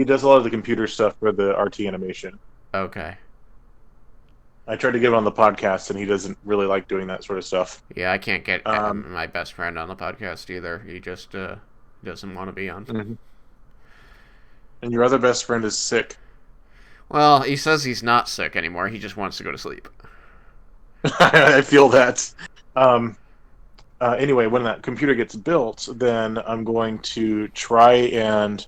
He does a lot of the computer stuff for the RT animation. Okay. I tried to get him on the podcast, and he doesn't really like doing that sort of stuff. Yeah, I can't get Um, my best friend on the podcast either. He just doesn't want to be on. mhm. And your other best friend is sick. Well, he says he's not sick anymore. He just wants to go to sleep. I feel that. Um, anyway, when that computer gets built, then I'm going to try and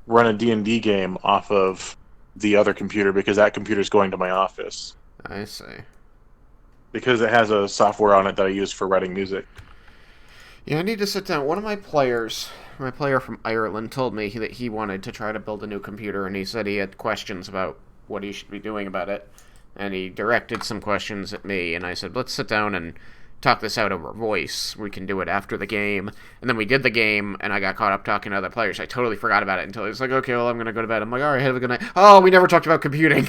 run a D&D game off of the other computer because that computer is going to my office I see. because it has a software on it that I use for writing music. Yeah, I need to sit down. One of my player from Ireland, told me that he wanted to try to build a new computer, and he said he had questions about what he should be doing about it. And he directed some questions at me, and I said, let's sit down and talk this out over voice. We can do it after the game. And then we did the game, and I got caught up talking to other players. I totally forgot about it until he was like, okay, well, I'm going to go to bed. I'm like, all right, have a good night. Oh, we never talked about computing.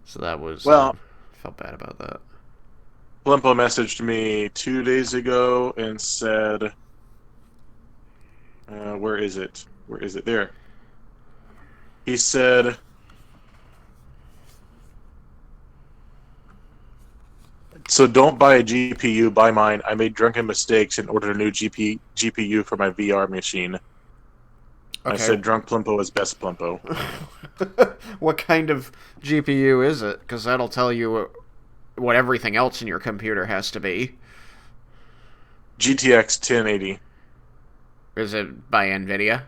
So that was, Well, felt bad about that. Blimpo messaged me 2 days ago and said, where is it? Where is it? There. He said, so don't buy a GPU, buy mine. I made drunken mistakes and ordered a new GPU for my VR machine. I Okay. said drunk Plimpo is best Plimpo. What kind of GPU is it? Because that'll tell you what everything else in your computer has to be. GTX 1080. Is it by NVIDIA?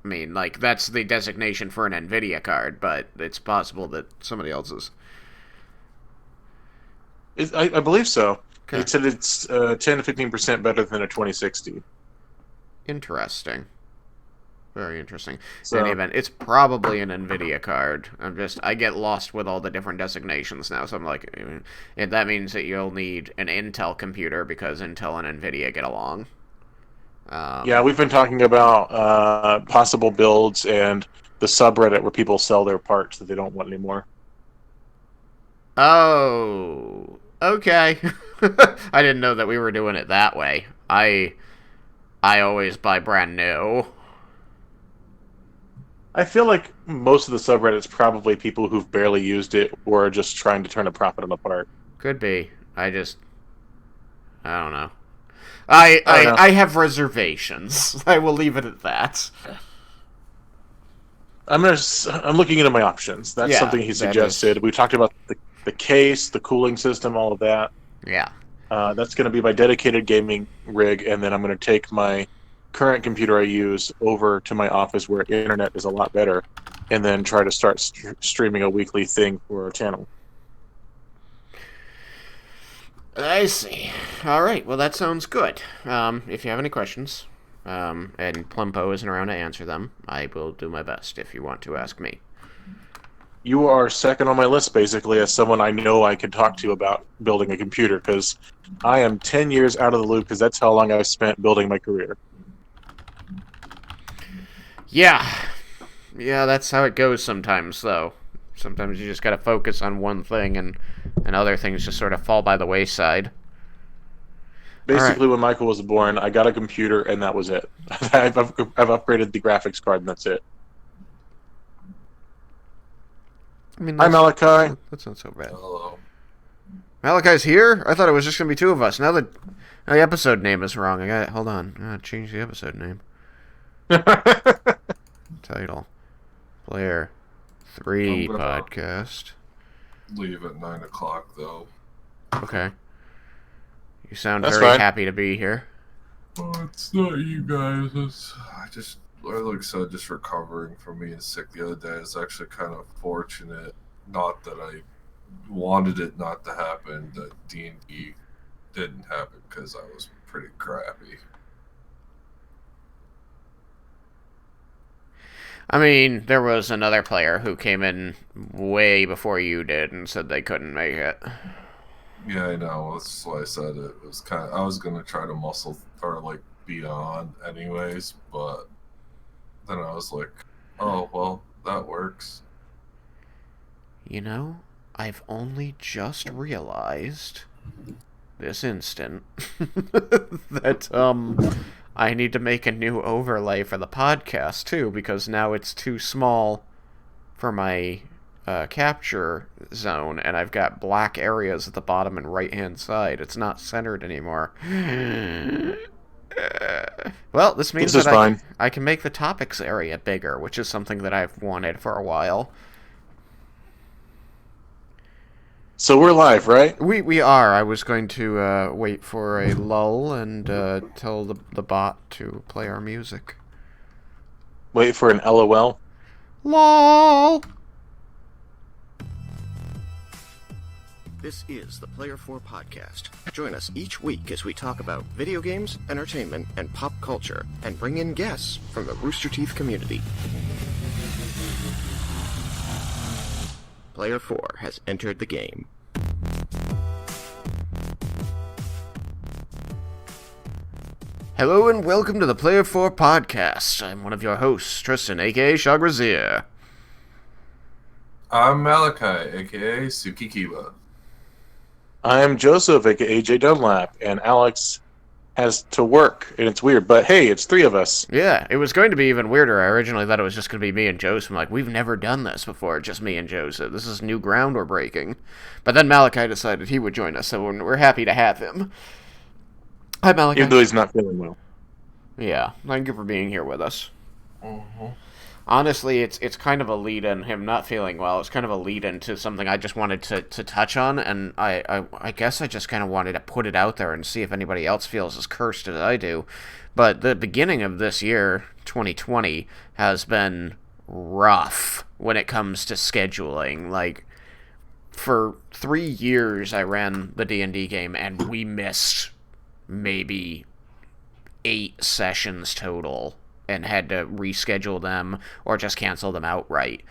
I mean, like, that's the designation for an NVIDIA card, but it's possible that somebody else's. I believe so. Okay. It said it's 10 to 15% better than a 2060. Interesting. Very interesting. In any So, event, it's probably an NVIDIA card. I get lost with all the different designations now, so I'm like, that means that you'll need an Intel computer because Intel and NVIDIA get along. yeah, Um, we've been talking about possible builds and the subreddit where people sell their parts that they don't want anymore. Oh, okay. I didn't know that we were doing it that way. I always buy brand new. I feel like most of the subreddits probably people who've barely used it or are just trying to turn a profit on the part. Could be. I don't know. I don't know. I have reservations. I will leave it at that. I'm looking into my options. That's Yeah, something he that is. suggested. We talked about the case, the cooling system, all of that. Yeah. That's going to be my dedicated gaming rig, and then I'm going to take my current computer I use over to my office where internet is a lot better, and then try to start streaming a weekly thing for our channel. I see. All right. Well, that sounds good. If you have any questions, and Plumpo isn't around to answer them, I will do my best if you want to ask me. You are second on my list, basically, as someone I know I can talk to about building a computer, because I am 10 years out of the loop, because that's how long I've spent building my career. Yeah. Yeah, that's how it goes sometimes, though. Sometimes you just gotta focus on one thing, and other things just sort of fall by the wayside. All right. Basically, when Michael was born, I got a computer, and that was it. I've upgraded the graphics card, and that's it. I mean, Hi, Malachi. that's not so bad. Hello. Malachi's here. I thought it was just gonna be two of us. Now the episode name is wrong. Hold on. I gotta change the episode name. Title. Player. I'm 3 gonna podcast. leave at 9 o'clock though. Okay. You sound That's very fine. happy to be here. Oh, it's not you guys. Like I said, just recovering from being sick the other day. It's actually kind of fortunate. Not that I wanted it not to happen. That D&D didn't happen because I was pretty crappy. I mean, there was another player who came in way before you did and said they couldn't make it. Yeah, I know. That's why I said it. It was kind of. I was gonna try to muscle or like be on anyways, but then I was like, oh well, that works. You know, I've only just realized this instant that I need to make a new overlay for the podcast, too, because now it's too small for my capture zone, and I've got black areas at the bottom and right-hand side. It's not centered anymore. Well, this means This is that fine. I can make the topics area bigger, which is something that I've wanted for a while. So we're live, right? We are. I was going to wait for a lull and tell the bot to play our music. Wait for an LOL. LOL! This is the Player 4 Podcast. Join us each week as we talk about video games, entertainment, and pop culture, and bring in guests from the Rooster Teeth community. Player 4 has entered the game. Hello and welcome to the Player 4 Podcast. I'm one of your hosts, Tristan, aka Shagrazier. I'm Malachi, aka Sukikiba. I'm Joseph, aka J Dunlap, and Alex has to work, and it's weird. But hey, it's three of us. Yeah, it was going to be even weirder. I originally thought it was just going to be me and Joseph. I'm like, we've never done this before, just me and Joseph. This is new ground we're breaking. But then Malachi decided he would join us, so we're happy to have him. Hi, Malachi. Even though he's not feeling well. Yeah, thank you for being here with us. Mm-hmm. Honestly, it's kind of a lead-in, him not feeling well. It's kind of a lead-in to something I just wanted to touch on, and I guess I just kind of wanted to put it out there and see if anybody else feels as cursed as I do. But the beginning of this year, 2020, has been rough when it comes to scheduling. Like, for 3 years I ran the D&D game, and we missed maybe 8 sessions total and had to reschedule them or just cancel them outright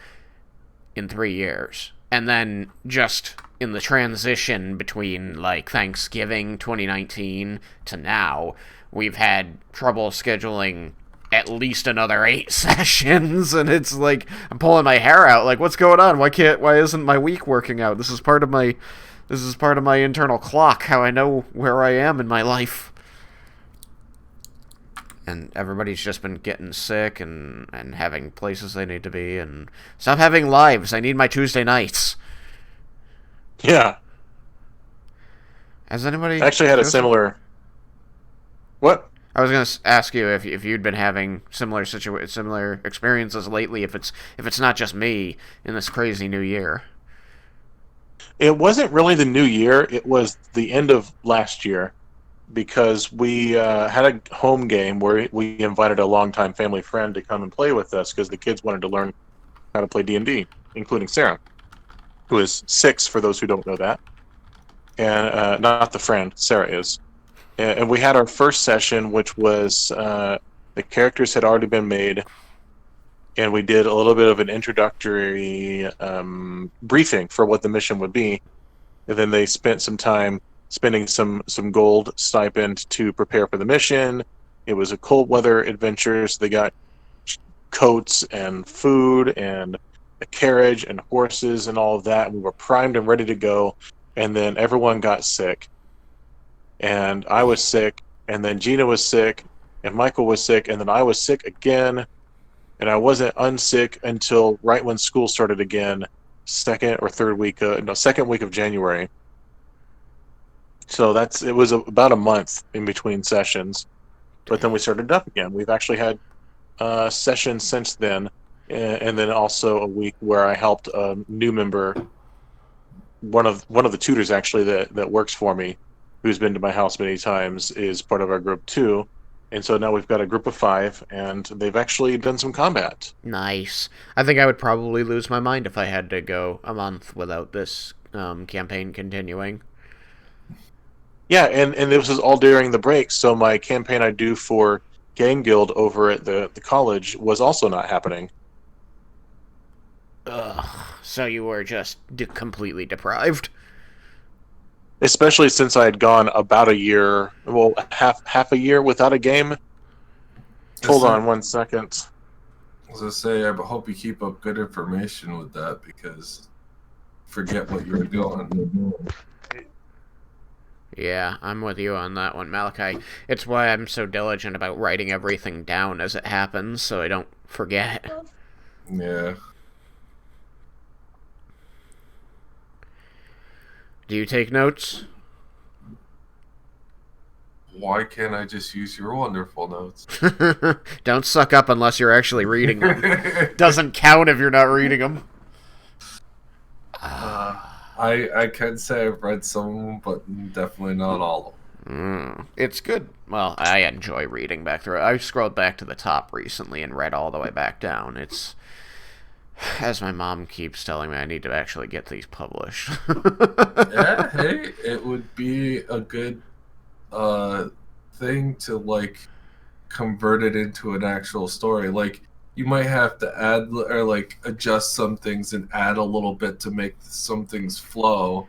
in 3 years. And then just in the transition between, like, Thanksgiving 2019 to now, we've had trouble scheduling at least another 8 sessions, and it's like, I'm pulling my hair out, like, what's going on? Why isn't my week working out? This is part of my internal clock, how I know where I am in my life. And everybody's just been getting sick and having places they need to be, and stop having lives. I need my Tuesday nights. Yeah. Has anybody Actually had a similar... What? I was gonna ask you if you'd been having similar experiences lately. If it's not just me in this crazy new year. It wasn't really the new year. It was the end of last year, because we had a home game where we invited a longtime family friend to come and play with us because the kids wanted to learn how to play D&D, including Sarah, who is 6, for those who don't know that. And not the friend, Sarah is. And we had our first session, which was the characters had already been made, and we did a little bit of an introductory briefing for what the mission would be. And then they spent some time spending some gold stipend to prepare for the mission. It was a cold weather adventure, so they got coats and food and a carriage and horses and all of that. We were primed and ready to go, and then everyone got sick. And I was sick, and then Gina was sick, and Michael was sick, and then I was sick again, and I wasn't unsick until right when school started again, second week of January. So it was about a month in between sessions, but then we started up again. We've actually had sessions since then, and then also a week where I helped a new member, one of the tutors actually that works for me, who's been to my house many times, is part of our group too. And so now we've got a group of 5, and they've actually done some combat. Nice. I think I would probably lose my mind if I had to go a month without this campaign continuing. Yeah, and this was all during the break, so my campaign I do for Game Guild over at the college was also not happening. Ugh. So you were just completely deprived? Especially since I had gone about a year, well, half a year without a game. Hold on 1 second. As I say, I hope you keep up good information with that, because forget what you were doing. Yeah, I'm with you on that one, Malachi. It's why I'm so diligent about writing everything down as it happens, so I don't forget. Yeah. Do you take notes? Why can't I just use your wonderful notes? Don't suck up unless you're actually reading them. Doesn't count if you're not reading them. I can say I've read some, but definitely not all of them. It's good. Well, I enjoy reading back through it. I scrolled back to the top recently and read all the way back down. It's, as my mom keeps telling me, I need to actually get these published. Yeah, hey, it would be a good thing to like convert it into an actual story. Like you might have to add or like adjust some things and add a little bit to make some things flow,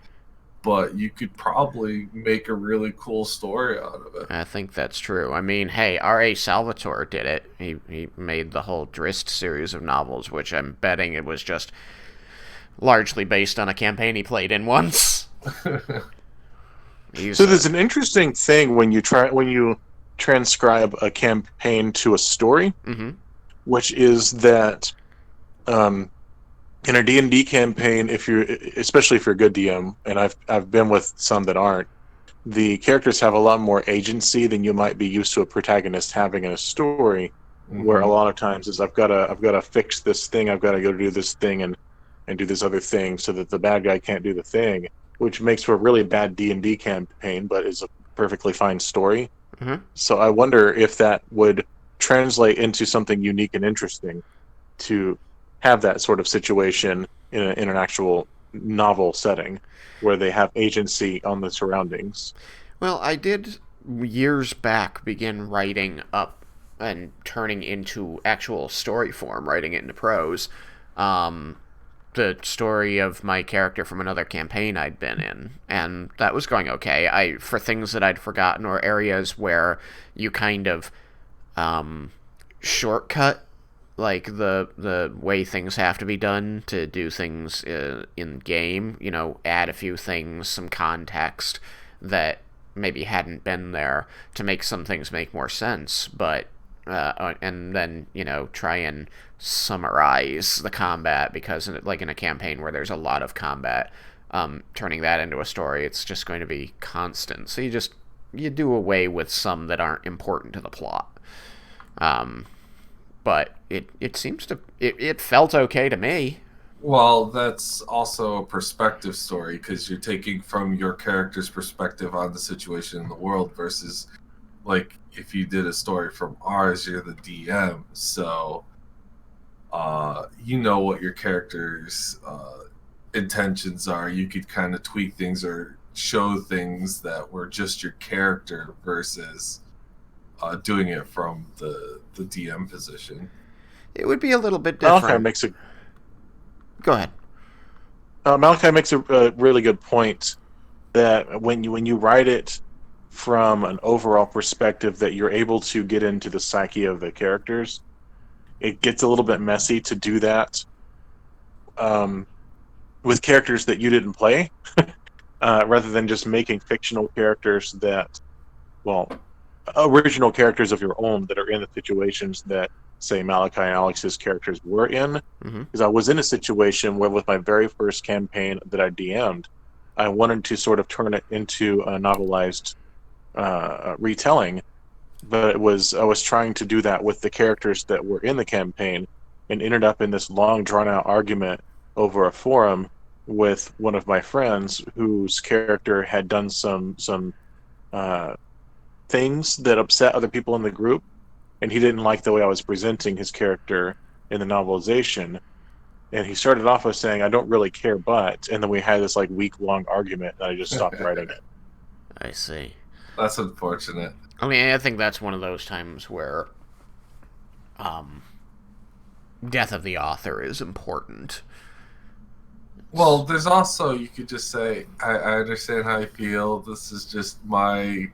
but you could probably make a really cool story out of it. I think that's true. I mean, hey, R.A. Salvatore did it. He made the whole Drizzt series of novels, which I'm betting it was just largely based on a campaign he played in once. So there's an interesting thing when you transcribe a campaign to a story, which is that in a D&D campaign, especially if you're a good DM, and I've been with some that aren't, the characters have a lot more agency than you might be used to a protagonist having in a story, where a lot of times is I've got to fix this thing, I've got to go do this thing and do this other thing so that the bad guy can't do the thing, which makes for a really bad D&D campaign, but is a perfectly fine story. So I wonder if that would translate into something unique and interesting to have that sort of situation in an actual novel setting where they have agency on the surroundings. Well, I did years back begin writing up and turning into actual story form, writing it into prose. The story of my character from another campaign I'd been in, and that was going okay. For things that I'd forgotten or areas where you kind of shortcut like the way things have to be done to do things in game, add a few things, some context that maybe hadn't been there to make some things make more sense, but and then try and summarize the combat, because like in a campaign where there's a lot of combat, turning that into a story, it's just going to be constant, so you do away with some that aren't important to the plot. But it seems to it felt okay to me. Well, that's also a perspective story, because you're taking from your character's perspective on the situation in the world versus like if you did a story from ours, you're the DM, so you know what your character's intentions are. You could kind of tweak things or show things that were just your character versus doing it from the DM position. It would be a little bit different. Go ahead. Malachi makes a really good point that when you write it from an overall perspective, that you're able to get into the psyche of the characters. It gets a little bit messy to do that with characters that you didn't play, rather than just making fictional characters that, original characters of your own that are in the situations that, say, Malachi and Alex's characters were in. Because I was in a situation where, with my very first campaign that I DM'd, I wanted to sort of turn it into a novelized retelling, but I was trying to do that with the characters that were in the campaign, and ended up in this long, drawn-out argument over a forum with one of my friends whose character had done some things that upset other people in the group, and he didn't like the way I was presenting his character in the novelization. And he started off with saying, "I don't really care, but," and then we had this like week-long argument, and I just stopped writing it. I see. That's unfortunate. I mean, I think that's one of those times where death of the author is important. Well, there's also, you could just say, I understand how you feel. This is just my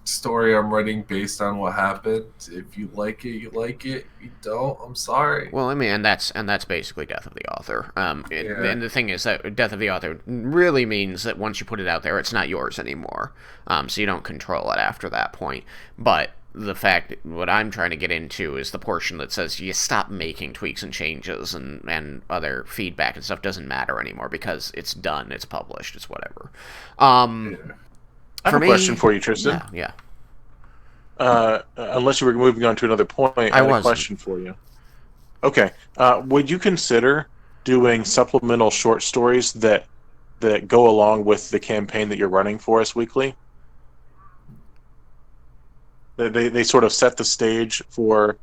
story I'm writing based on what happened. If you like it, you like it. If you don't, I'm sorry. Well, I mean, and that's basically death of the author. Yeah. And the thing is that death of the author really means that once you put it out there, it's not yours anymore. So you don't control it after that point. But the fact, what I'm trying to get into is the portion that says you stop making tweaks and changes and other feedback and stuff doesn't matter anymore because it's done, it's published, it's whatever. Yeah. I have a question for you, Tristan. Yeah. Unless you were moving on to another point, I had a wasn't. question for you. Okay. Would you consider doing supplemental short stories that go along with the campaign that you're running for us weekly? They sort of set the stage for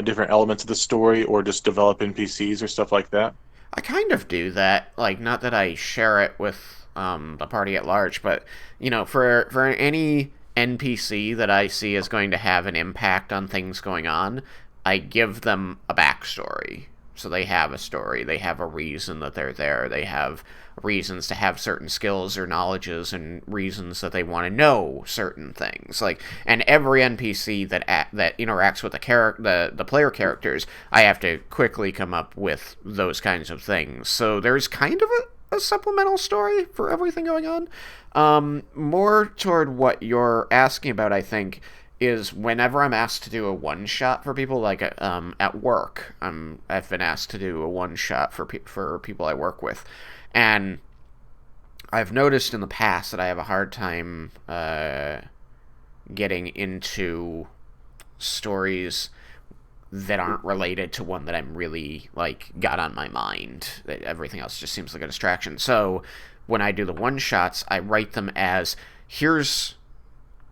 different elements of the story, or just develop NPCs or stuff like that. I kind of do that. Like, not that I share it with the party at large, but for any NPC that I see is going to have an impact on things going on, I give them a backstory. So they have a story, they have a reason that they're there, they have reasons to have certain skills or knowledges and reasons that they want to know certain things. And every NPC that interacts with the player characters, I have to quickly come up with those kinds of things. So there's kind of a supplemental story for everything going on. More toward what you're asking about, I think, is whenever I'm asked to do a one-shot for people, like at work, I've been asked to do a one-shot for people I work with. And I've noticed in the past that I have a hard time getting into stories that aren't related to one that I'm really, got on my mind. Everything else just seems like a distraction. So when I do the one-shots, I write them as, here's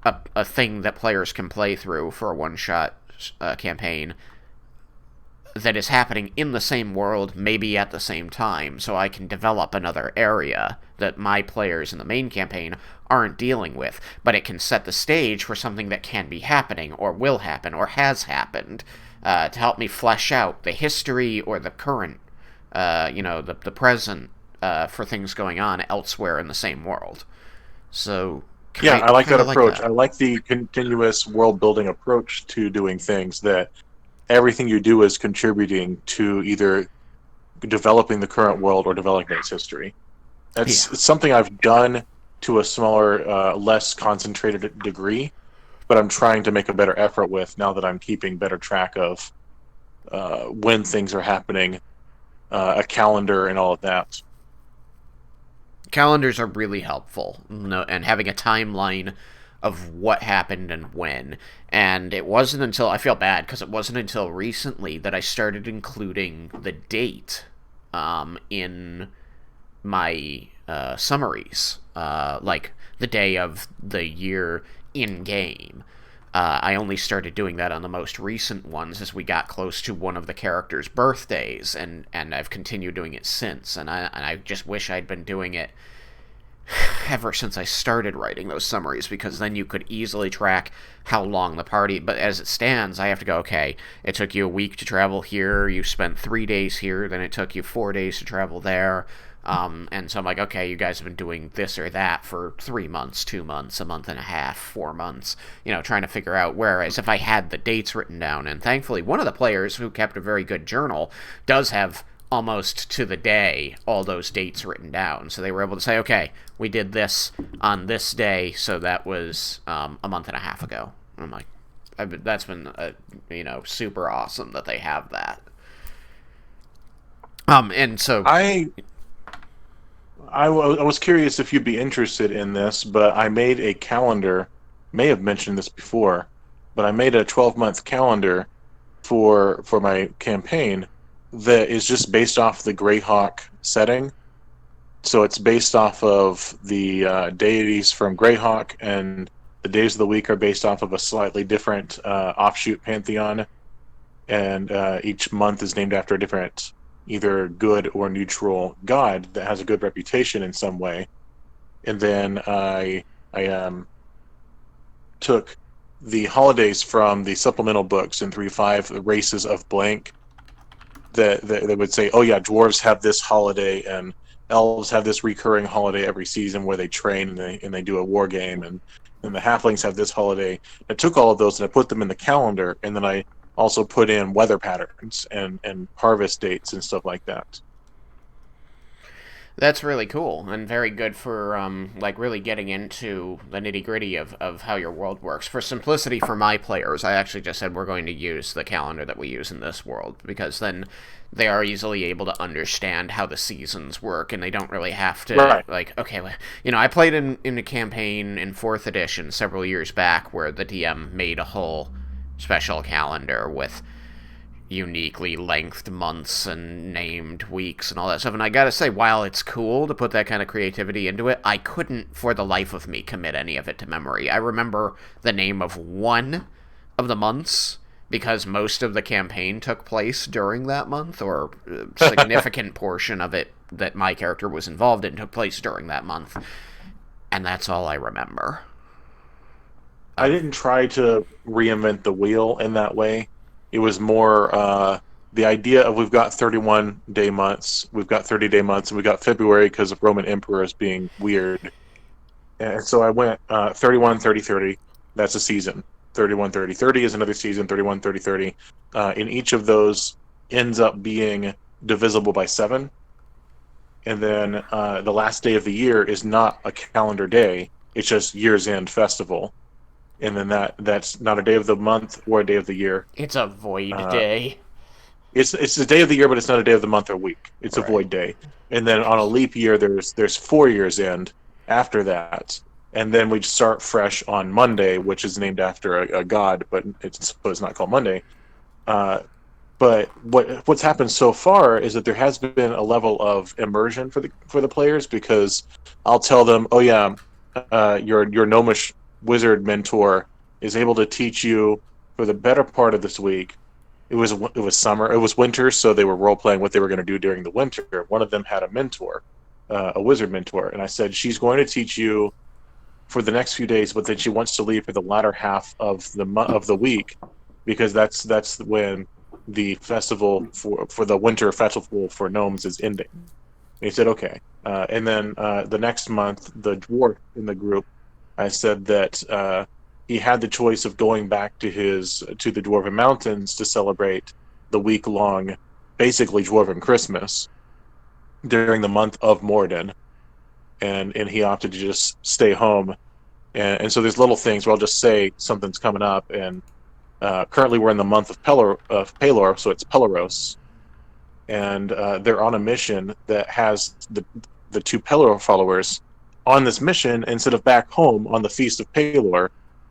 a thing that players can play through for a one-shot campaign that is happening in the same world, maybe at the same time, so I can develop another area that my players in the main campaign aren't dealing with, but it can set the stage for something that can be happening, or will happen, or has happened, to help me flesh out the history or the current, the present, for things going on elsewhere in the same world. So Yeah, I like that approach. that. I like the continuous world-building approach to doing things, that everything you do is contributing to either developing the current world or developing its history. It's something I've done to a smaller, less concentrated degree, but I'm trying to make a better effort with now that I'm keeping better track of when things are happening, a calendar, and all of that. Calendars are really helpful, and having a timeline of what happened and when. And it wasn't until, I feel bad, because it wasn't until recently that I started including the date in my summaries, like the day of the year in-game. I only started doing that on the most recent ones as we got close to one of the characters' birthdays, and I've continued doing it since, and I just wish I'd been doing it ever since I started writing those summaries, because then you could easily track how long the party, but as it stands, I have to go, okay, it took you a week to travel here, you spent 3 days here, then it took you 4 days to travel there, and so I'm like, okay, you guys have been doing this or that for 3 months, 2 months, a month and a half, 4 months, trying to figure out, whereas if I had the dates written down, and thankfully one of the players who kept a very good journal does have almost to the day all those dates written down, so they were able to say, okay, we did this on this day, so that was a month and a half ago. And I'm like, that's been super awesome that they have that. And so I was curious if you'd be interested in this, but I made a calendar, may have mentioned this before, but I made a 12-month calendar for my campaign that is just based off the Greyhawk setting. So it's based off of the deities from Greyhawk, and the days of the week are based off of a slightly different offshoot pantheon, and each month is named after a different either good or neutral god that has a good reputation in some way. And then I took the holidays from the supplemental books in 3.5, the races of blank, that would say, oh yeah, dwarves have this holiday, and elves have this recurring holiday every season where they train and they do a war game, and and the halflings have this holiday. I took all of those and I put them in the calendar, and then I also put in weather patterns and harvest dates and stuff like that. That's really cool and very good for like really getting into the nitty gritty of how your world works. For simplicity for my players, I actually just said we're going to use the calendar that we use in this world, because then they are easily able to understand how the seasons work, and they don't really have to like, okay, well, I played in a campaign in 4th edition several years back where the DM made a whole special calendar with uniquely lengthed months and named weeks and all that stuff. And I gotta say, while it's cool to put that kind of creativity into it, I couldn't for the life of me commit any of it to memory. I remember the name of one of the months because most of the campaign took place during that month, or a significant portion of it that my character was involved in took place during that month. And that's all I remember. I didn't try to reinvent the wheel in that way. It was more the idea of we've got 31-day months, we've got 30-day months, and we've got February because of Roman emperors being weird. And so I went 31, 30, 30. That's a season. 31, 30, 30 is another season. 31, 30, 30. In each of those ends up being divisible by 7. And then the last day of the year is not a calendar day. It's just year's end festival. And then that's not a day of the month or a day of the year. It's a void day. It's a day of the year, but it's not a day of the month or week. It's a void day. And then on a leap year, there's 4 years end after that. And then we start fresh on Monday, which is named after a god, but it's not called Monday. But what's happened so far is that there has been a level of immersion for the players, because I'll tell them, oh yeah, your gnomish wizard mentor is able to teach you for the better part of this week. It was summer, it was winter, so they were role playing what they were going to do during the winter. One of them had a mentor, a wizard mentor, and I said, she's going to teach you for the next few days, but then she wants to leave for the latter half of the week, because that's when the festival for the winter festival for gnomes is ending. And he said, okay. And then the next month, the dwarf in the group, I said that he had the choice of going back to the Dwarven Mountains to celebrate the week-long, basically Dwarven Christmas during the month of Morden, and he opted to just stay home. And so there's little things where I'll just say something's coming up, and currently we're in the month of Pelor, so it's Peleros, and they're on a mission that has the 2 Pelor followers on this mission instead of back home on the Feast of Pelor,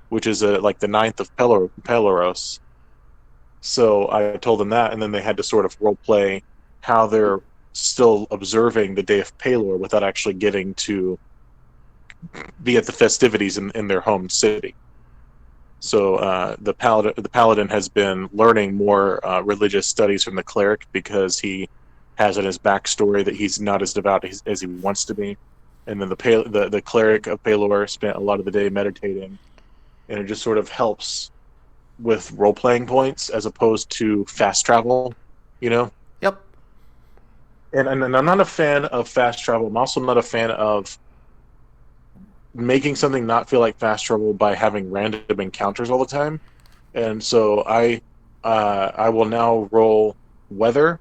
which is like the 9th of Peleros. So I told them that, and then they had to sort of role play how they're still observing the day of Pelor without actually getting to be at the festivities in their home city. So the paladin has been learning more religious studies from the cleric, because he has in his backstory that he's not as devout as he wants to be. And then the cleric of Pelor spent a lot of the day meditating, and it just sort of helps with role-playing points as opposed to fast travel, Yep. And I'm not a fan of fast travel. I'm also not a fan of making something not feel like fast travel by having random encounters all the time. And so I will now roll weather.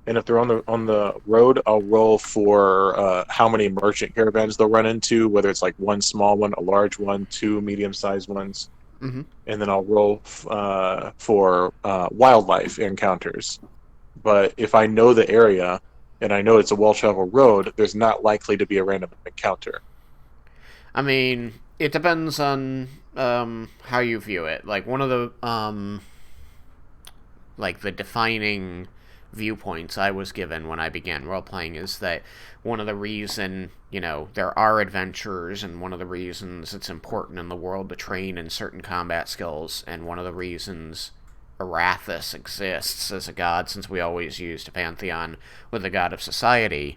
And if they're on the road, I'll roll for how many merchant caravans they'll run into, whether it's like one small one, a large one, 2 medium-sized ones. Mm-hmm. And then I'll roll for wildlife encounters. But if I know the area and I know it's a well-traveled road, there's not likely to be a random encounter. I mean, it depends on how you view it. Like, one of the the defining viewpoints I was given when I began role-playing is that one of the reason, there are adventurers, and one of the reasons it's important in the world to train in certain combat skills, and one of the reasons Arathis exists as a god, since we always used a pantheon with the god of society,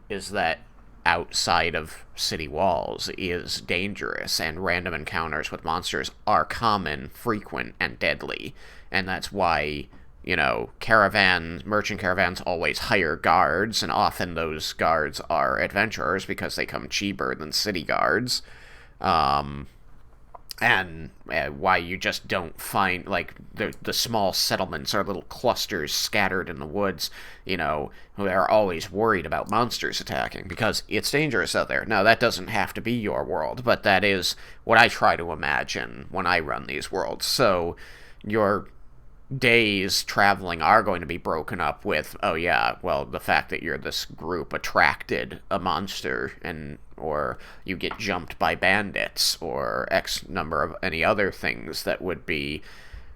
is that outside of city walls is dangerous, and random encounters with monsters are common, frequent, and deadly. And that's why, merchant caravans always hire guards, and often those guards are adventurers because they come cheaper than city guards. And why you just don't find, like, the small settlements are little clusters scattered in the woods, who are always worried about monsters attacking, because it's dangerous out there. Now, that doesn't have to be your world, but that is what I try to imagine when I run these worlds. So, your days traveling are going to be broken up with, oh yeah, well, the fact that you're this group attracted a monster, or you get jumped by bandits, or X number of any other things that would be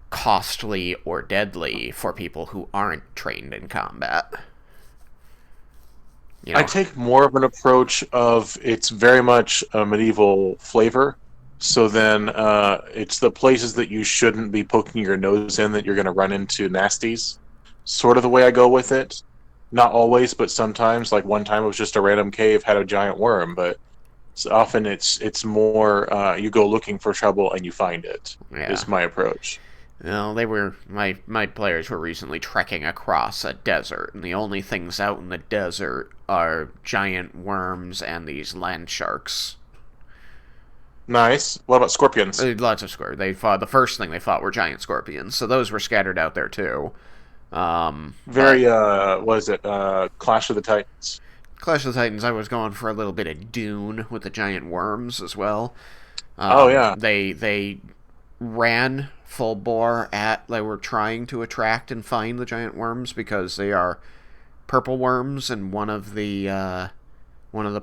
costly or deadly for people who aren't trained in combat. I take more of an approach of it's very much a medieval flavor. So then it's the places that you shouldn't be poking your nose in that you're going to run into nasties. Sort of the way I go with it. Not always, but sometimes. Like one time it was just a random cave had a giant worm, but often it's more you go looking for trouble and you find it. Yeah. Is my approach. Well, my players were recently trekking across a desert, and the only things out in the desert are giant worms and these land sharks. Nice. What about scorpions? Lots of scorpions. The first thing they fought were giant scorpions, so those were scattered out there too. What is it? Clash of the Titans. Clash of the Titans, I was going for a little bit of Dune with the giant worms as well. Oh, yeah. They ran full bore they were trying to attract and find the giant worms because they are purple worms, and one of the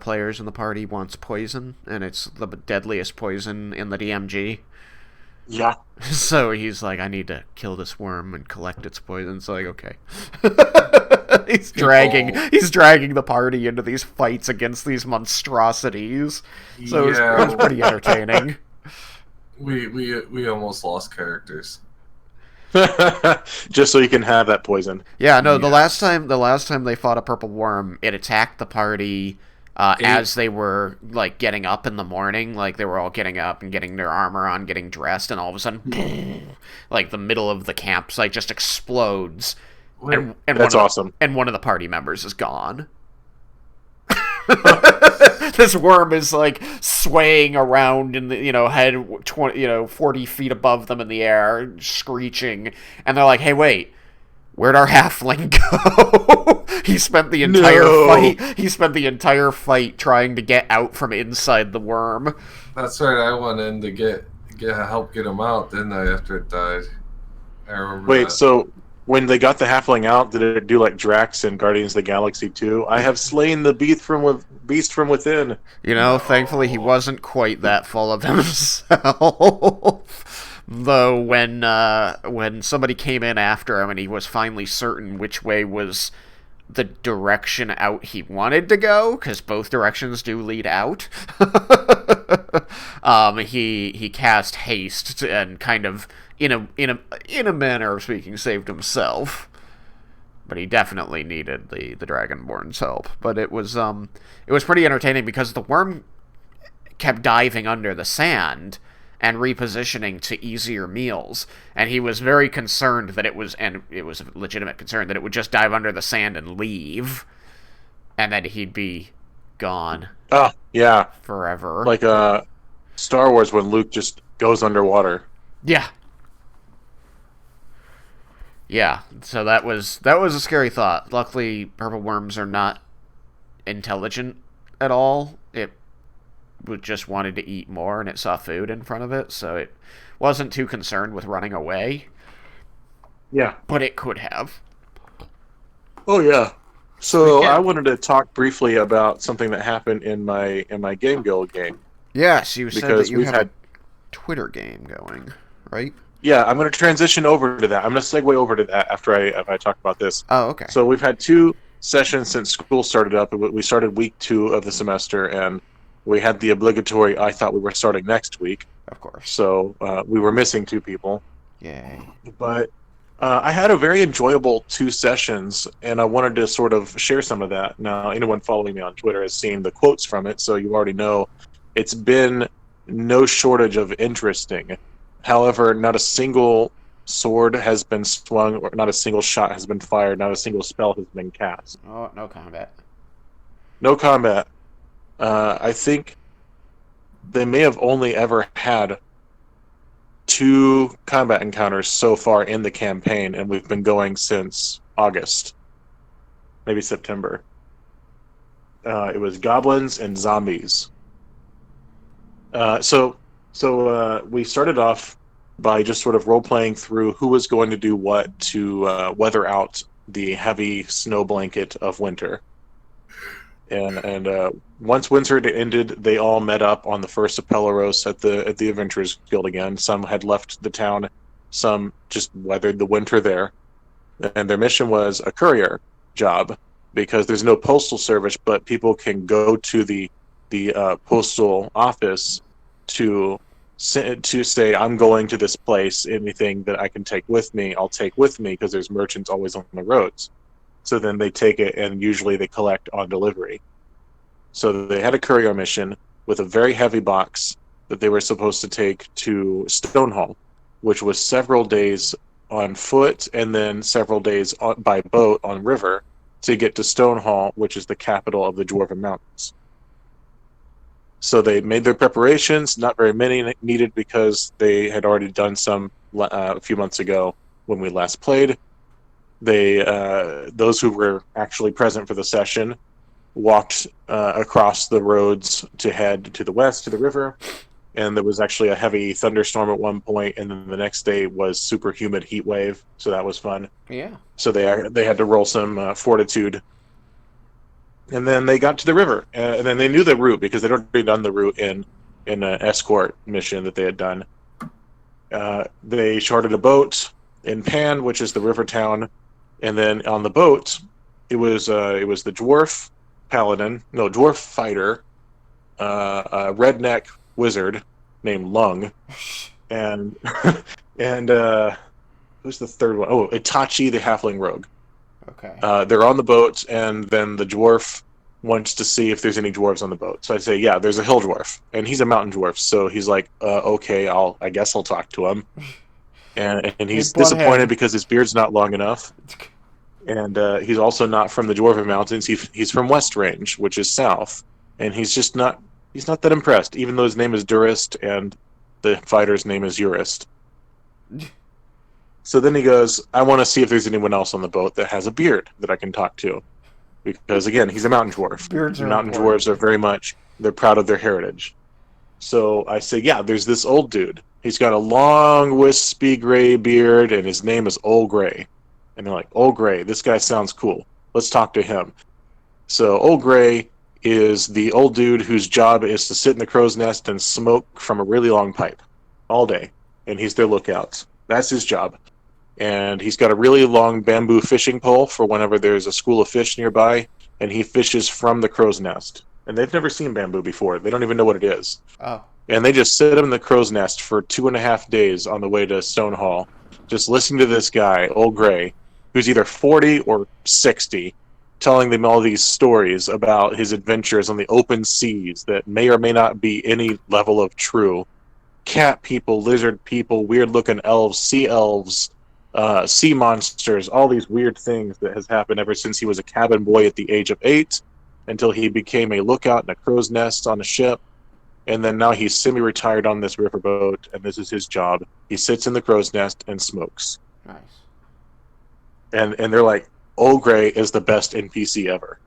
players in the party wants poison, and it's the deadliest poison in the DMG. Yeah. So he's like, I need to kill this worm and collect its poison. It's like, okay. he's dragging the party into these fights against these monstrosities. So it was pretty entertaining. We almost lost characters. Just so you can have that poison. Yeah, no, the last time they fought a purple worm, it attacked the party as they were, like, getting up in the morning. Like, they were all getting up and getting their armor on, getting dressed, and all of a sudden, boom, like, the middle of the campsite just explodes. And that's awesome. And one of the party members is gone. This worm is, like, swaying around in the, head 40 feet above them in the air, screeching, and they're like, hey, wait, where'd our halfling go? He spent the entire fight trying to get out from inside the worm. That's right, I went in to help get him out, didn't I, after it died? I remember Wait, that. so when they got the halfling out, did it do like Drax in Guardians of the Galaxy 2? I have slain the beast from within. Thankfully he wasn't quite that full of himself. Though when somebody came in after him and he was finally certain which way was the direction out he wanted to go, because both directions do lead out, he cast haste and kind of in a manner of speaking saved himself. But he definitely needed the Dragonborn's help. But it was pretty entertaining because the worm kept diving under the sand and repositioning to easier meals, and he was very concerned that it was a legitimate concern that it would just dive under the sand and leave, and then he'd be gone. Oh, yeah. Forever. Like Star Wars when Luke just goes underwater. Yeah. Yeah, so that was a scary thought. Luckily, purple worms are not intelligent at all. It just wanted to eat more, and it saw food in front of it, so it wasn't too concerned with running away. Yeah. But it could have. Oh, yeah. So I wanted to talk briefly about something that happened in my Game Guild game. Yes, you said that you we've had had a Twitter game going, right? Yeah, I'm going to transition over to that. I'm going to segue over to that after I talk about this. Oh, okay. So we've had 2 sessions since school started up. We started week 2 of the semester, and we had the obligatory I thought we were starting next week. Of course. So we were missing 2 people. Yay. But I had a very enjoyable 2 sessions, and I wanted to sort of share some of that. Now, anyone following me on Twitter has seen the quotes from it, so you already know it's been no shortage of interesting. However, not a single sword has been swung, or not a single shot has been fired, not a single spell has been cast. Oh, no combat. No combat. I think they may have only ever had 2 combat encounters so far in the campaign, and we've been going since August, maybe September. It was goblins and zombies. So we started off by just sort of role-playing through who was going to do what to weather out the heavy snow blanket of winter. And once winter ended, they all met up on the first of Pelaros at the Adventurers Guild again. Some had left the town, some just weathered the winter there. And their mission was a courier job, because there's no postal service, but people can go to the postal office to say, I'm going to this place, anything that I can take with me, I'll take with me, because there's merchants always on the roads. So then they take it, and usually they collect on delivery. So they had a courier mission with a very heavy box that they were supposed to take to Stonehall, which was several days on foot and then several days by boat on river to get to Stonehall, which is the capital of the Dwarven Mountains. So they made their preparations, not very many needed because they had already done some a few months ago when we last played. They those who were actually present for the session walked across the roads to head to the west to the river, and there was actually a heavy thunderstorm at one point, and then the next day was super humid heat wave, so that was fun. Yeah. So they had to roll some fortitude, and then they got to the river, and then they knew the route because they'd already done the route in an escort mission that they had done. They chartered a boat in Pan, which is the river town. And then on the boat, it was the dwarf fighter, a redneck wizard named Lung, and who's the third one? Oh, Itachi, the halfling rogue. Okay. They're on the boat, and then the dwarf wants to see if there's any dwarves on the boat. So I say, yeah, there's a hill dwarf, and he's a mountain dwarf. So he's like, okay, I guess I'll talk to him. And he's disappointed because his beard's not long enough. And he's also not from the Dwarven Mountains. He's from West Range, which is south. And he's not that impressed, even though his name is Durist and the fighter's name is Urist. So then he goes, I want to see if there's anyone else on the boat that has a beard that I can talk to. Because, again, he's a mountain dwarf. Mountain dwarves are very much, they're proud of their heritage. So I say, yeah, there's this old dude. He's got a long, wispy gray beard, and his name is Old Gray. And they're like, Old Gray, this guy sounds cool. Let's talk to him. So Old Gray is the old dude whose job is to sit in the crow's nest and smoke from a really long pipe all day. And he's their lookout. That's his job. And he's got a really long bamboo fishing pole for whenever there's a school of fish nearby, and he fishes from the crow's nest. And they've never seen bamboo before. They don't even know what it is. Oh. And they just sit in the crow's nest for 2.5 days on the way to Stonehall, just listening to this guy, Old Gray, who's either 40 or 60, telling them all these stories about his adventures on the open seas that may or may not be any level of true. Cat people, lizard people, weird-looking elves, sea monsters, all these weird things that has happened ever since he was a cabin boy at the age of 8, until he became a lookout in a crow's nest on a ship. And then now he's semi-retired on this riverboat, and this is his job. He sits in the crow's nest and smokes. Nice. And they're like, Old Gray is the best NPC ever.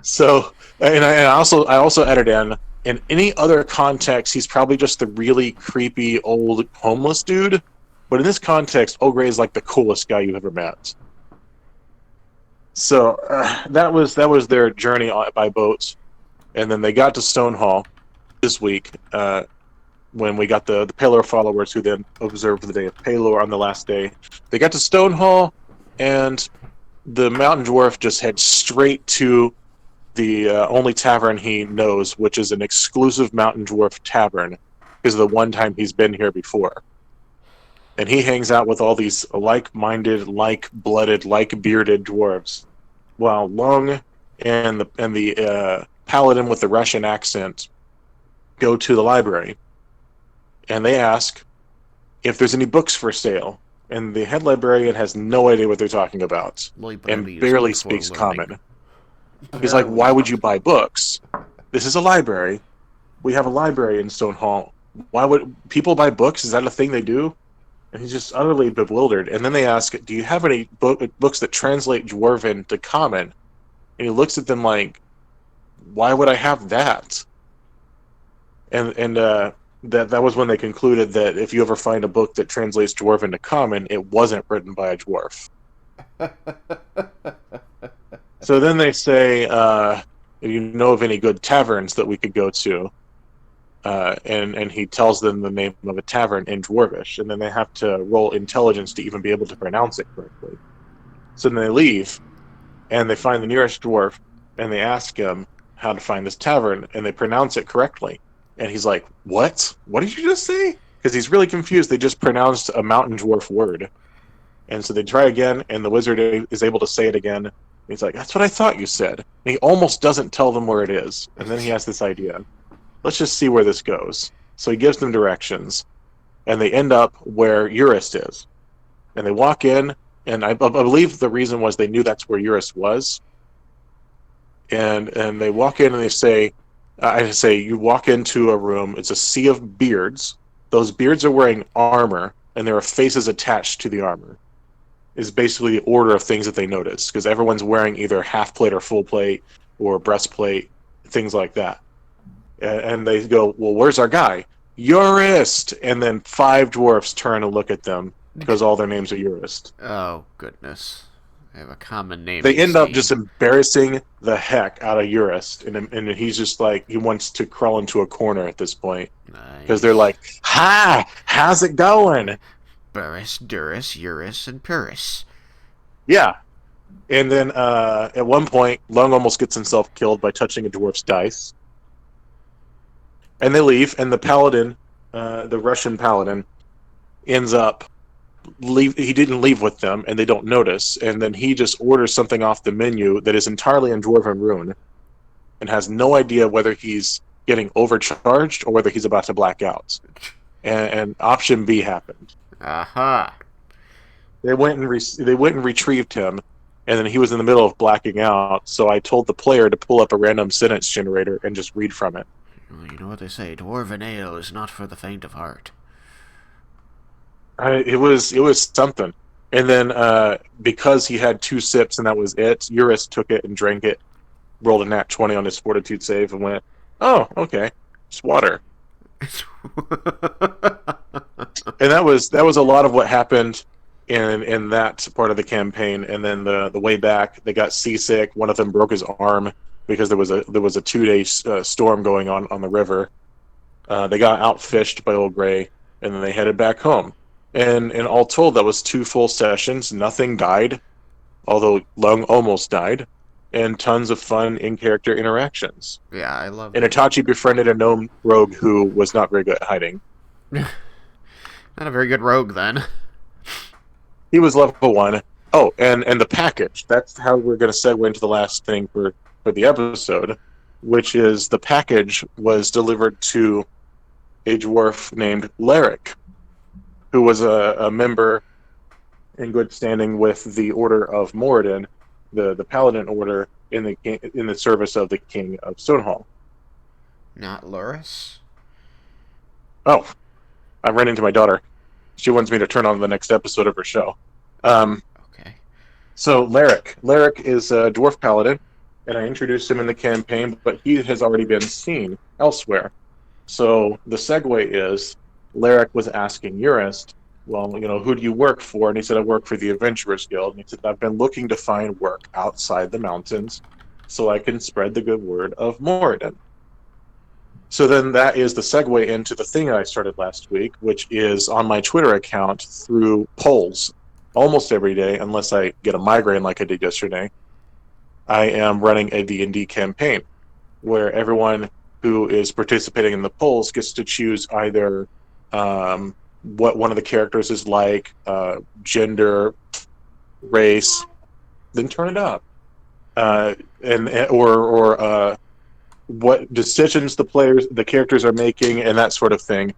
So, and I also added in any other context, he's probably just the really creepy old homeless dude. But in this context, Old Gray is like the coolest guy you've ever met. So that was their journey by boat. And then they got to Stonehall this week when we got the Pelor followers who then observed the day of Pelor on the last day. They got to Stonehall, and the mountain dwarf just heads straight to the only tavern he knows, which is an exclusive mountain dwarf tavern, because of the one time he's been here before. And he hangs out with all these like-minded, like-blooded, like-bearded dwarves, while Lung and the paladin with the Russian accent go to the library. And they ask if there's any books for sale. And the head librarian has no idea what they're talking about, and barely speaks common. He's like, why would you buy books? This is a library. We have a library in Stone Hall. Why would people buy books? Is that a thing they do?" And he's just utterly bewildered. And then they ask, "Do you have any books that translate Dwarven to Common?" And he looks at them like, "Why would I have that?" And that was when they concluded that if you ever find a book that translates Dwarven to Common, it wasn't written by a dwarf. So then they say, "Do you know of any good taverns that we could go to?" And he tells them the name of a tavern in Dwarvish, and then they have to roll intelligence to even be able to pronounce it correctly. So then they leave, and they find the nearest dwarf, and they ask him how to find this tavern, and they pronounce it correctly. And he's like, "What? What did you just say?" Because he's really confused. They just pronounced a mountain dwarf word. And so they try again, and the wizard is able to say it again. And he's like, "That's what I thought you said." And he almost doesn't tell them where it is. And then he has this idea. Let's just see where this goes. So he gives them directions, and they end up where Eurist is. And they walk in, and I believe the reason was they knew that's where Eurist was. And they walk in, and they say, I say, you walk into a room, it's a sea of beards. Those beards are wearing armor, and there are faces attached to the armor. Is basically the order of things that they notice, because everyone's wearing either half plate or full plate, or breastplate, things like that. And they go, "Well, where's our guy?" "Eurist!" And then 5 dwarfs turn and look at them, because all their names are Eurist. Oh, goodness. I have a common name. They end up just embarrassing the heck out of Eurist, and he's just like, he wants to crawl into a corner at this point. Because they're like, "Hi! How's it going?" Burris, Duris, Eurus, and Purus. Yeah. And then at one point, Lung almost gets himself killed by touching a dwarf's dice. And they leave, and the paladin, the Russian paladin, ends up he didn't leave with them, and they don't notice, and then he just orders something off the menu that is entirely in Dwarven Rune, and has no idea whether he's getting overcharged or whether he's about to black out. And option B happened. Aha. They went and retrieved him, and then he was in the middle of blacking out, so I told the player to pull up a random sentence generator and just read from it. Well, you know what they say, Dwarven ale is not for the faint of heart. It was something. And then because he had 2 sips and that was it, Eurus took it and drank it, rolled a nat 20 on his fortitude save, and went, "Oh, okay, it's water." And that was a lot of what happened in that part of the campaign. And then the way back, they got seasick. One of them broke his arm because there was a 2-day storm going on the river. They got outfished by Old Gray, and then they headed back home. And all told, that was 2 full sessions. Nothing died, although Lung almost died, and tons of fun in-character interactions. Yeah, I love it. And Itachi befriended a gnome rogue who was not very good at hiding. Not a very good rogue, then. He was level 1. Oh, and the package. That's how we're going to segue into the last thing for the episode, which is the package was delivered to a dwarf named Leric, who was a member in good standing with the Order of Moradin, the Paladin Order, in the service of the King of Stonehall. Not Loris? Oh, I ran into my daughter. She wants me to turn on the next episode of her show. Okay. So Leric is a dwarf paladin, and I introduced him in the campaign, but he has already been seen elsewhere. So the segue is, Leric was asking Eurist, "Well, who do you work for?" And he said, "I work for the Adventurers Guild." And he said, "I've been looking to find work outside the mountains so I can spread the good word of Moradin." So then that is the segue into the thing I started last week, which is on my Twitter account through polls almost every day, unless I get a migraine like I did yesterday. I am running a D&D campaign where everyone who is participating in the polls gets to choose either what one of the characters is like, gender, race, then turn it up, or what decisions the characters are making, and that sort of thing.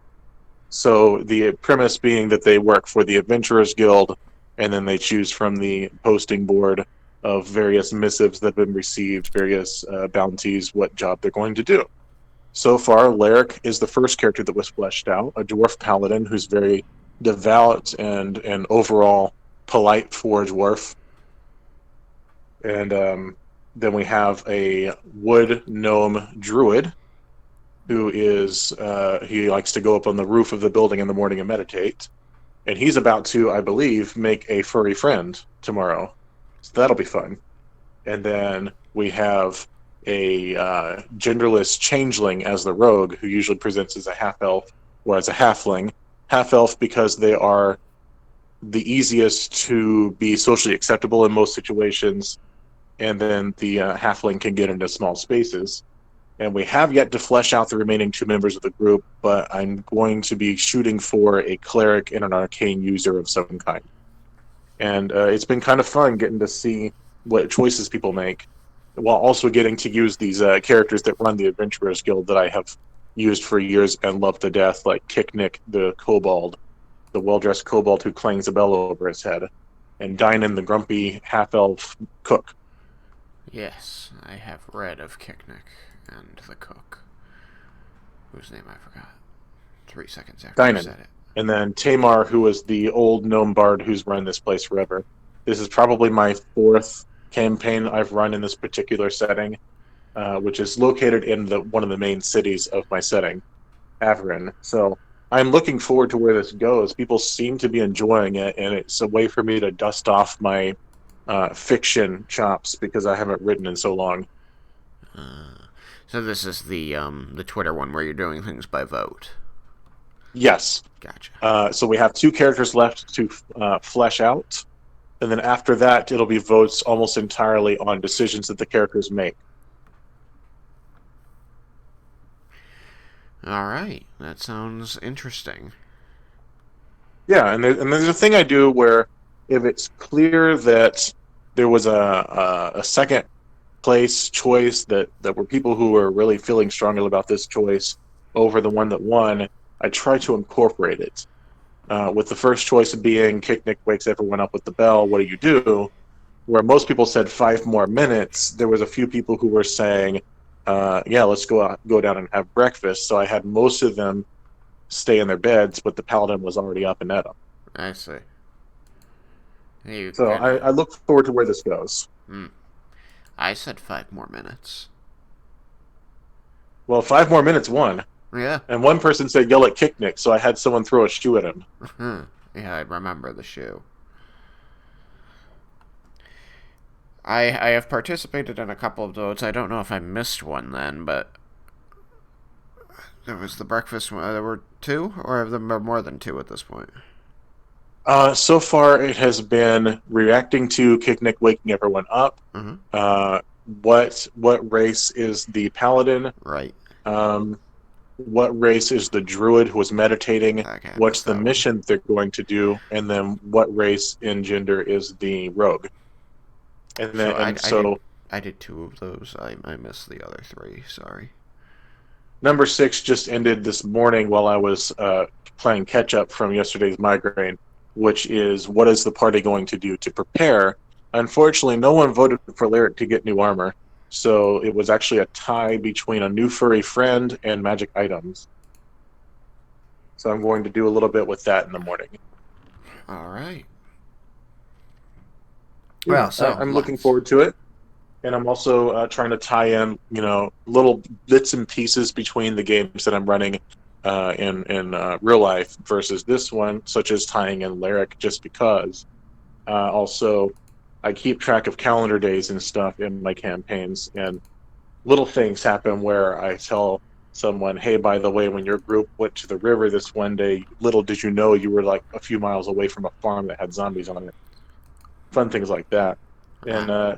So the premise being that they work for the Adventurers Guild, and then they choose from the posting board of various missives that have been received, various bounties, what job they're going to do. So far, Laric is the first character that was fleshed out, a dwarf paladin who's very devout and overall polite for a dwarf. And then we have a wood gnome druid who is, he likes to go up on the roof of the building in the morning and meditate. And he's about to, I believe, make a furry friend tomorrow. So that'll be fun. And then we have a genderless changeling as the rogue, who usually presents as a half-elf or as a halfling. Half-elf because they are the easiest to be socially acceptable in most situations, and then the halfling can get into small spaces. And we have yet to flesh out the remaining 2 members of the group, but I'm going to be shooting for a cleric and an arcane user of some kind. And it's been kind of fun getting to see what choices people make, while also getting to use these characters that run the Adventurers Guild that I have used for years and love to death, like Kicknick the Kobold, the well-dressed kobold who clangs a bell over his head, and Dynan the grumpy half-elf cook. Yes, I have read of Kicknick and the cook, whose name I forgot 3 seconds after you Dynan. said it. And then Tamar, who is the old gnome bard who's run this place forever. This is probably my 4th campaign I've run in this particular setting, which is located in one of the main cities of my setting, Averin. So I'm looking forward to where this goes. People seem to be enjoying it, and it's a way for me to dust off my fiction chops because I haven't written in so long. So this is the Twitter one where you're doing things by vote. Yes. Gotcha. So we have 2 characters left to flesh out. And then after that, it'll be votes almost entirely on decisions that the characters make. All right, that sounds interesting. Yeah, and there's a thing I do where if it's clear that there was a second place choice that were people who were really feeling strongly about this choice over the one that won, I try to incorporate it. With the first choice being Kicknick wakes everyone up with the bell, what do you do? Where most people said 5 more minutes, there was a few people who were saying, yeah, let's go down and have breakfast. So I had most of them stay in their beds, but the paladin was already up and at them. I see. So I look forward to where this goes. I said 5 more minutes. Well, 5 more minutes won. Yeah. And one person said yell at Kicknick, so I had someone throw a shoe at him. Yeah, I remember the shoe. I have participated in a couple of votes. I don't know if I missed one then, but there was the breakfast one. There were 2, or have there been more than 2 at this point? So far, it has been reacting to Kicknick waking everyone up. What race is the paladin? Right. What race is the druid who was meditating? Okay, What's the mission they're going to do? And then what race in gender is the rogue? And then I did 2 of those. I missed the other 3. Sorry. Number 6 just ended this morning while I was playing catch up from yesterday's migraine, which is what is the party going to do to prepare? Unfortunately, no one voted for Laric to get new armor. So it was actually a tie between a new furry friend and magic items. So I'm going to do a little bit with that in the morning. All right. Yeah, Well, so I'm looking forward to it. And I'm also trying to tie in, little bits and pieces between the games that I'm running in real life versus this one, such as tying in Laric just because. Also, I keep track of calendar days and stuff in my campaigns, and little things happen where I tell someone, hey, by the way, when your group went to the river this one day, little did you know you were like a few miles away from a farm that had zombies on it. Fun things like that. And I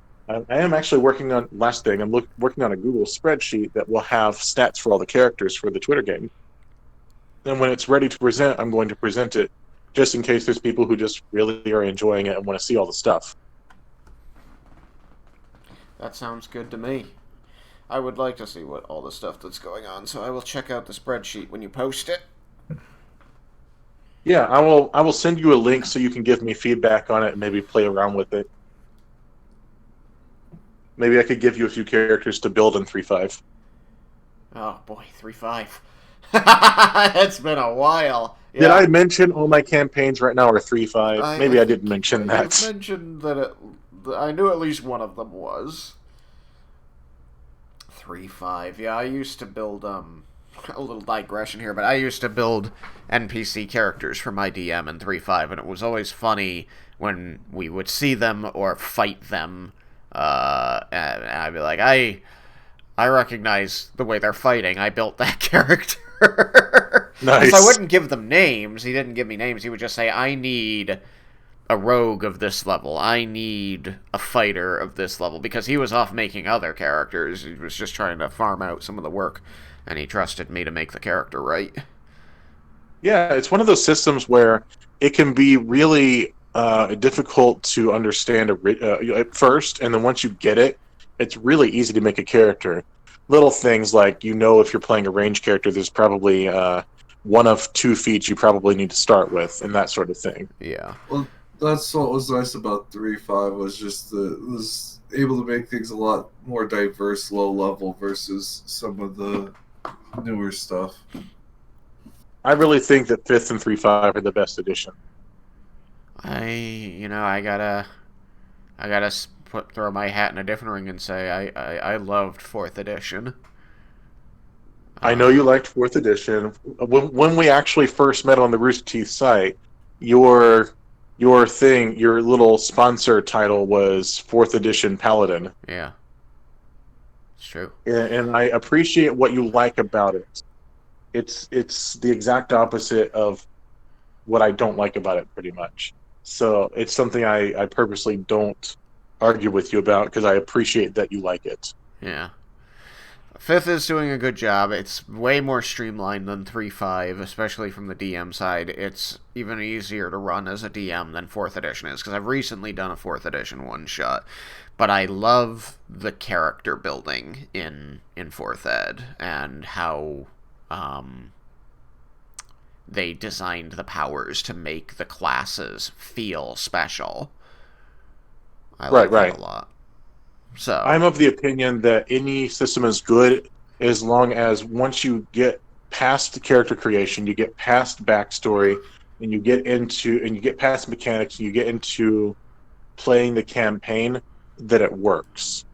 am actually working on, last thing, I'm working on a Google spreadsheet that will have stats for all the characters for the Twitter game. And when it's ready to present, I'm going to present it just in case there's people who just really are enjoying it and want to see all the stuff. That sounds good to me. I would like to see what all the stuff that's going on, so I will check out the spreadsheet when you post it. Yeah, I will send you a link so you can give me feedback on it and maybe play around with it. Maybe I could give you a few characters to build in 3.5. Oh boy, 3.5. It's been a while. Did I mention all my campaigns right now are 3.5? Maybe I didn't think mention you that. mentioned that I knew at least one of them was 3.5. Yeah, I used to build a little digression here, but I used to build NPC characters for my DM in 3.5, and it was always funny when we would see them or fight them. And I'd be like, I recognize the way they're fighting. I built that character. Nice. Because I wouldn't give them names. He didn't give me names. He would just say, I need a rogue of this level. I need a fighter of this level. Because he was off making other characters. He was just trying to farm out some of the work. And he trusted me to make the character right. Yeah, it's one of those systems where it can be really difficult to understand at first, and then once you get it, it's really easy to make a character. Little things like, if you're playing a range character, there's probably one of 2 feats you probably need to start with, and that sort of thing. Yeah. Well, that's what was nice about 3.5 was just that it was able to make things a lot more diverse, low level versus some of the newer stuff. I really think that 5th and 3.5 are the best edition. I gotta throw my hat in a different ring and say I loved 4th edition. I know you liked 4th edition. When we actually first met on the Rooster Teeth site, your little sponsor title was 4th edition Paladin. Yeah. It's true. And I appreciate what you like about it. It's the exact opposite of what I don't like about it, pretty much. So it's something I purposely don't argue with you about, because I appreciate that you like it. Yeah. 5th is doing a good job. It's way more streamlined than 3.5, especially from the DM side. It's even easier to run as a DM than 4th edition is, because I've recently done a 4th edition one-shot. But I love the character building in 4th ed, and how they designed the powers to make the classes feel special. I like that a lot. So I'm of the opinion that any system is good as long as once you get past the character creation, you get past backstory, and you get past mechanics, and you get into playing the campaign, that it works.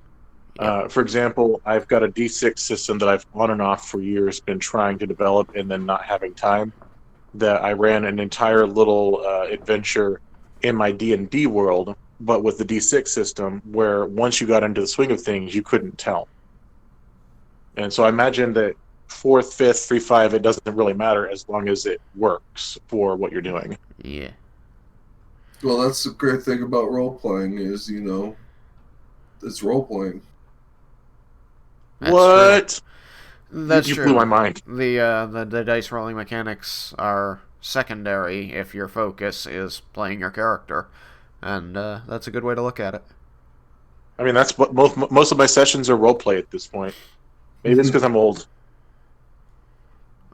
Yep. For example, I've got a D6 system that I've on and off for years been trying to develop and then not having time. That I ran an entire little adventure in my D&D world, but with the D6 system, where once you got into the swing of things, you couldn't tell. And so I imagine that 4th, 5th, 3.5, it doesn't really matter as long as it works for what you're doing. Yeah. Well, that's the great thing about role-playing is, it's role-playing. That's What? True. That's you true. blew my mind. The dice rolling mechanics are secondary if your focus is playing your character, and that's a good way to look at it. I mean, that's what most of my sessions are roleplay at this point. Maybe it's because I'm old.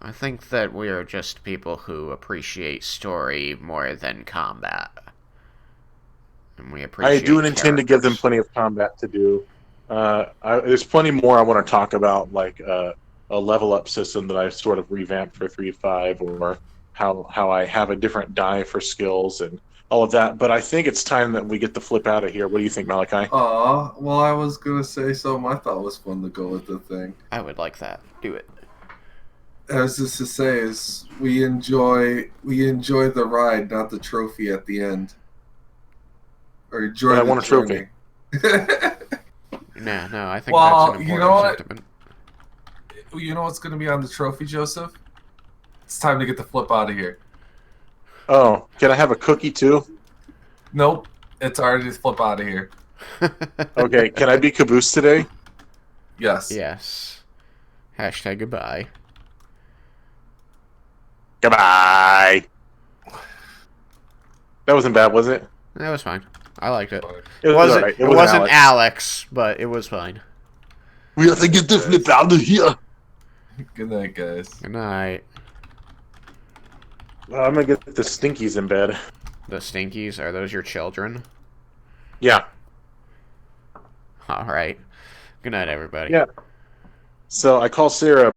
I think that we are just people who appreciate story more than combat, and we appreciate. I do intend to give them plenty of combat to do. There's plenty more I want to talk about, like a level up system that I've sort of revamped for 3.5, or how I have a different die for skills and all of that. But I think it's time that we get the flip out of here. What do you think, Malachi? Well, I was gonna say something I thought was fun to go with the thing. I would like that. Do it. I was just to say is we enjoy the ride, not the trophy at the end. Or enjoy. But I want a trophy. No, I think that's an important sentiment. You know what's going to be on the trophy, Joseph? It's time to get the flip out of here. Oh, can I have a cookie too? Nope, it's already flip out of here. Okay, can I be Caboose today? Yes. Yes. Hashtag goodbye. Goodbye. That wasn't bad, was it? That was fine. I liked it. It was alright. It wasn't Alex, but it was fine. We have to get the flip out of here. Good night, guys. Good night. Well, I'm gonna get the Stinkies in bed. The Stinkies, are those your children? Yeah. All right. Good night, everybody. Yeah. So I call Sarah